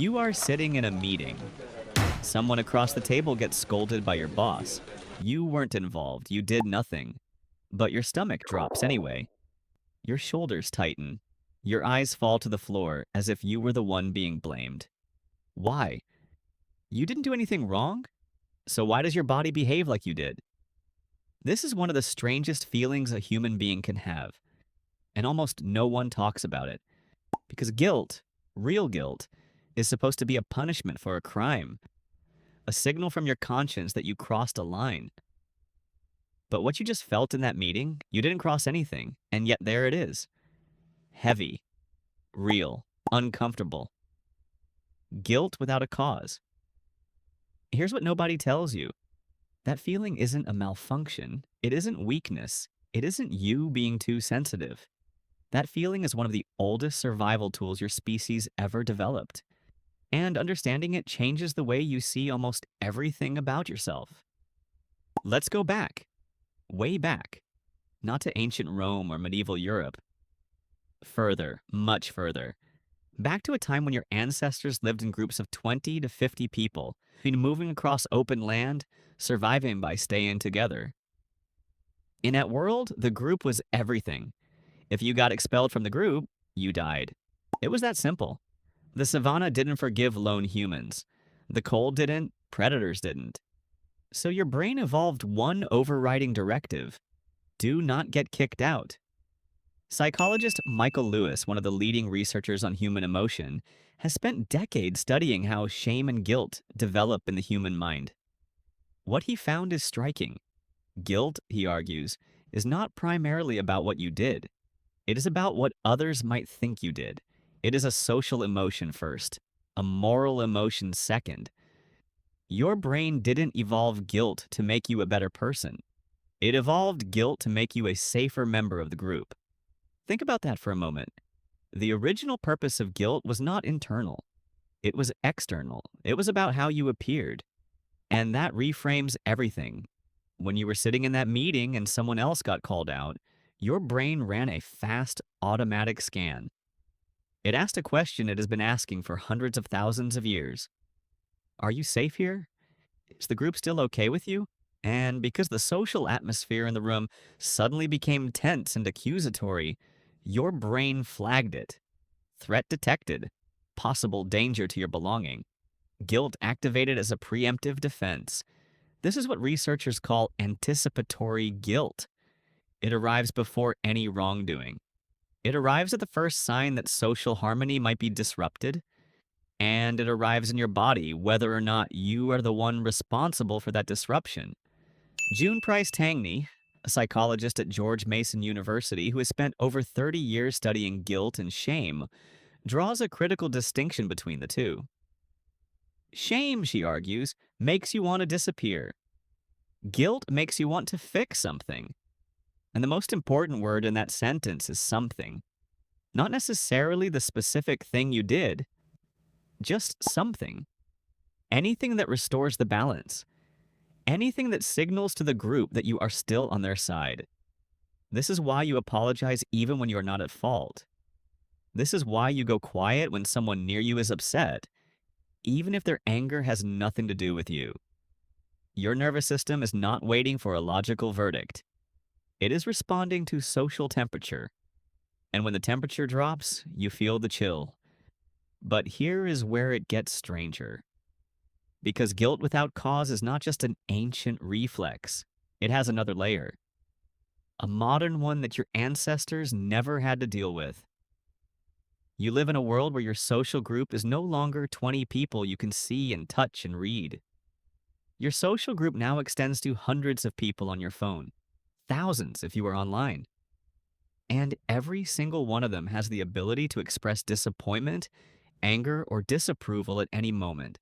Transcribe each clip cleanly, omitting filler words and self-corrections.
You are sitting in a meeting. Someone across the table gets scolded by your boss. You weren't involved, you did nothing. But your stomach drops anyway. Your shoulders tighten. Your eyes fall to the floor as if you were the one being blamed. Why? You didn't do anything wrong? So why does your body behave like you did? This is one of the strangest feelings a human being can have, and almost no one talks about it. Because guilt, real guilt, is supposed to be a punishment for a crime, a signal from your conscience that you crossed a line. But what you just felt in that meeting, you didn't cross anything, and yet there it is. Heavy, real, uncomfortable. Guilt without a cause. Here's what nobody tells you. That feeling isn't a malfunction. It isn't weakness. It isn't you being too sensitive. That feeling is one of the oldest survival tools your species ever developed. And understanding it changes the way you see almost everything about yourself. Let's go back. Way back. Not to ancient Rome or medieval Europe. Further, much further. Back to a time when your ancestors lived in groups of 20 to 50 people, moving across open land, surviving by staying together. In that world, the group was everything. If you got expelled from the group, you died. It was that simple. The savannah didn't forgive lone humans. The cold didn't, predators didn't. So your brain evolved one overriding directive: do not get kicked out. Psychologist Michael Lewis, one of the leading researchers on human emotion, has spent decades studying how shame and guilt develop in the human mind. What he found is striking. Guilt, he argues, is not primarily about what you did. It is about what others might think you did. It is a social emotion first, a moral emotion second. Your brain didn't evolve guilt to make you a better person. It evolved guilt to make you a safer member of the group. Think about that for a moment. The original purpose of guilt was not internal. It was external. It was about how you appeared. And that reframes everything. When you were sitting in that meeting and someone else got called out, your brain ran a fast, automatic scan. It asked a question it has been asking for hundreds of thousands of years. Are you safe here? Is the group still okay with you? And because the social atmosphere in the room suddenly became tense and accusatory, your brain flagged it. Threat detected. Possible danger to your belonging. Guilt activated as a preemptive defense. This is what researchers call anticipatory guilt. It arrives before any wrongdoing. It arrives at the first sign that social harmony might be disrupted, and it arrives in your body whether or not you are the one responsible for that disruption. June Price Tangney, a psychologist at George Mason University who has spent over 30 years studying guilt and shame, draws a critical distinction between the two. Shame, she argues, makes you want to disappear. Guilt makes you want to fix something. And the most important word in that sentence is something. Not necessarily the specific thing you did, just something. Anything that restores the balance. Anything that signals to the group that you are still on their side. This is why you apologize even when you are not at fault. This is why you go quiet when someone near you is upset, even if their anger has nothing to do with you. Your nervous system is not waiting for a logical verdict. It is responding to social temperature. And when the temperature drops, you feel the chill. But here is where it gets stranger. Because guilt without cause is not just an ancient reflex. It has another layer. A modern one that your ancestors never had to deal with. You live in a world where your social group is no longer 20 people you can see and touch and read. Your social group now extends to hundreds of people on your phone, thousands if you are online. And every single one of them has the ability to express disappointment, anger, or disapproval at any moment.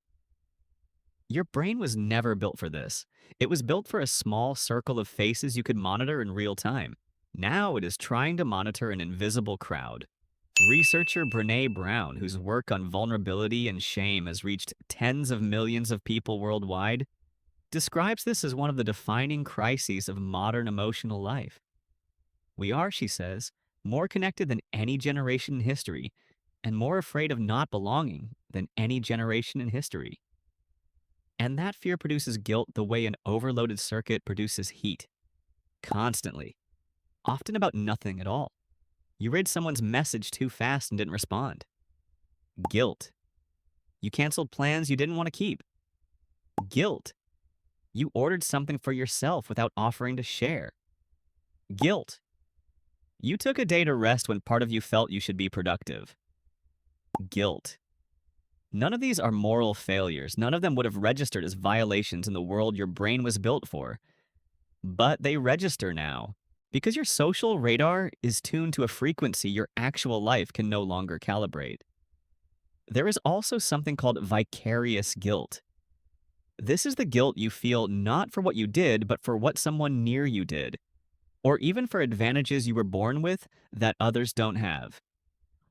Your brain was never built for this. It was built for a small circle of faces you could monitor in real time. Now it is trying to monitor an invisible crowd. Researcher Brené Brown, whose work on vulnerability and shame has reached tens of millions of people worldwide, describes this as one of the defining crises of modern emotional life. We are, she says, more connected than any generation in history, and more afraid of not belonging than any generation in history. And that fear produces guilt the way an overloaded circuit produces heat, constantly, often about nothing at all. You read someone's message too fast and didn't respond. Guilt. You canceled plans you didn't want to keep. Guilt. You ordered something for yourself without offering to share. Guilt. You took a day to rest when part of you felt you should be productive. Guilt. None of these are moral failures. None of them would have registered as violations in the world your brain was built for. But they register now because your social radar is tuned to a frequency your actual life can no longer calibrate. There is also something called vicarious guilt. This is the guilt you feel not for what you did, but for what someone near you did, or even for advantages you were born with that others don't have.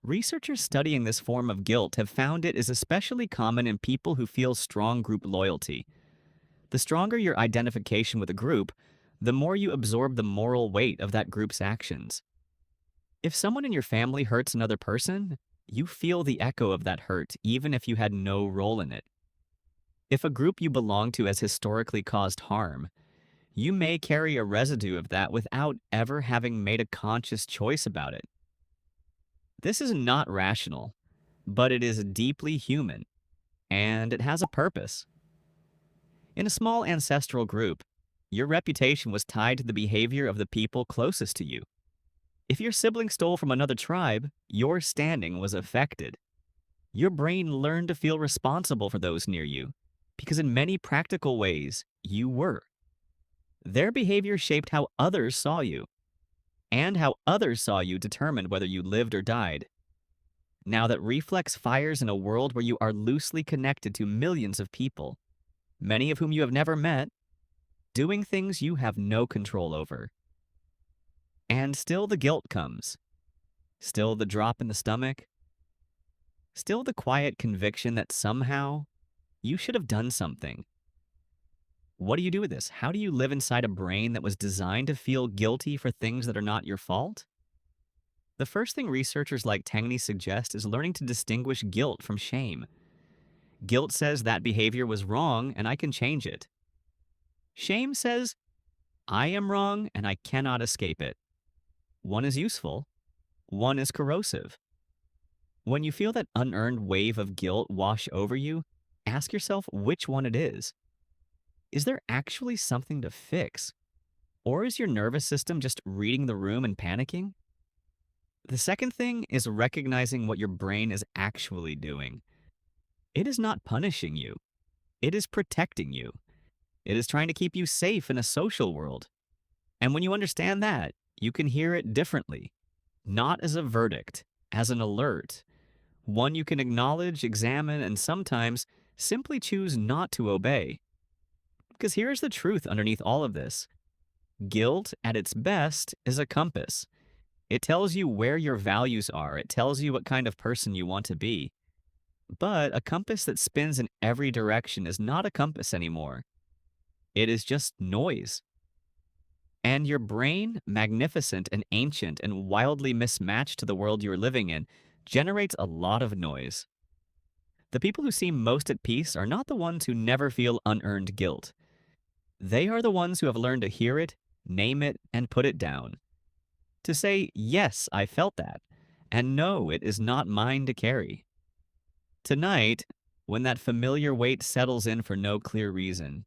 Researchers studying this form of guilt have found it is especially common in people who feel strong group loyalty. The stronger your identification with a group, the more you absorb the moral weight of that group's actions. If someone in your family hurts another person, you feel the echo of that hurt even if you had no role in it. If a group you belong to has historically caused harm, you may carry a residue of that without ever having made a conscious choice about it. This is not rational, but it is deeply human, and it has a purpose. In a small ancestral group, your reputation was tied to the behavior of the people closest to you. If your sibling stole from another tribe, your standing was affected. Your brain learned to feel responsible for those near you, because in many practical ways, you were. Their behavior shaped how others saw you, and how others saw you determined whether you lived or died. Now that reflex fires in a world where you are loosely connected to millions of people, many of whom you have never met, doing things you have no control over. And still the guilt comes. Still the drop in the stomach. Still the quiet conviction that somehow you should have done something. What do you do with this? How do you live inside a brain that was designed to feel guilty for things that are not your fault? The first thing researchers like Tangney suggest is learning to distinguish guilt from shame. Guilt says that behavior was wrong and I can change it. Shame says, I am wrong and I cannot escape it. One is useful, one is corrosive. When you feel that unearned wave of guilt wash over you, ask yourself which one it is. Is there actually something to fix? Or is your nervous system just reading the room and panicking? The second thing is recognizing what your brain is actually doing. It is not punishing you. It is protecting you. It is trying to keep you safe in a social world. And when you understand that, you can hear it differently. Not as a verdict, as an alert. One you can acknowledge, examine, and sometimes simply choose not to obey. Because here's the truth underneath all of this. Guilt, at its best, is a compass. It tells you where your values are. It tells you what kind of person you want to be. But a compass that spins in every direction is not a compass anymore. It is just noise. And your brain, magnificent and ancient and wildly mismatched to the world you're living in, generates a lot of noise. The people who seem most at peace are not the ones who never feel unearned guilt. They are the ones who have learned to hear it, name it, and put it down. To say, yes, I felt that, and no, it is not mine to carry. Tonight, when that familiar weight settles in for no clear reason,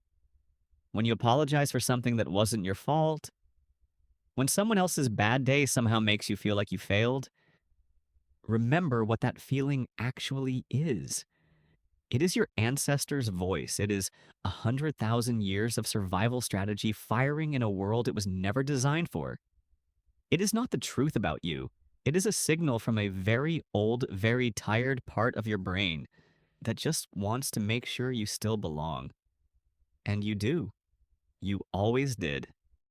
when you apologize for something that wasn't your fault, when someone else's bad day somehow makes you feel like you failed, remember what that feeling actually is. It is your ancestors' voice. It is 100,000 years of survival strategy firing in a world it was never designed for. It is not the truth about you. It is a signal from a very old, very tired part of your brain that just wants to make sure you still belong. And you do. You always did.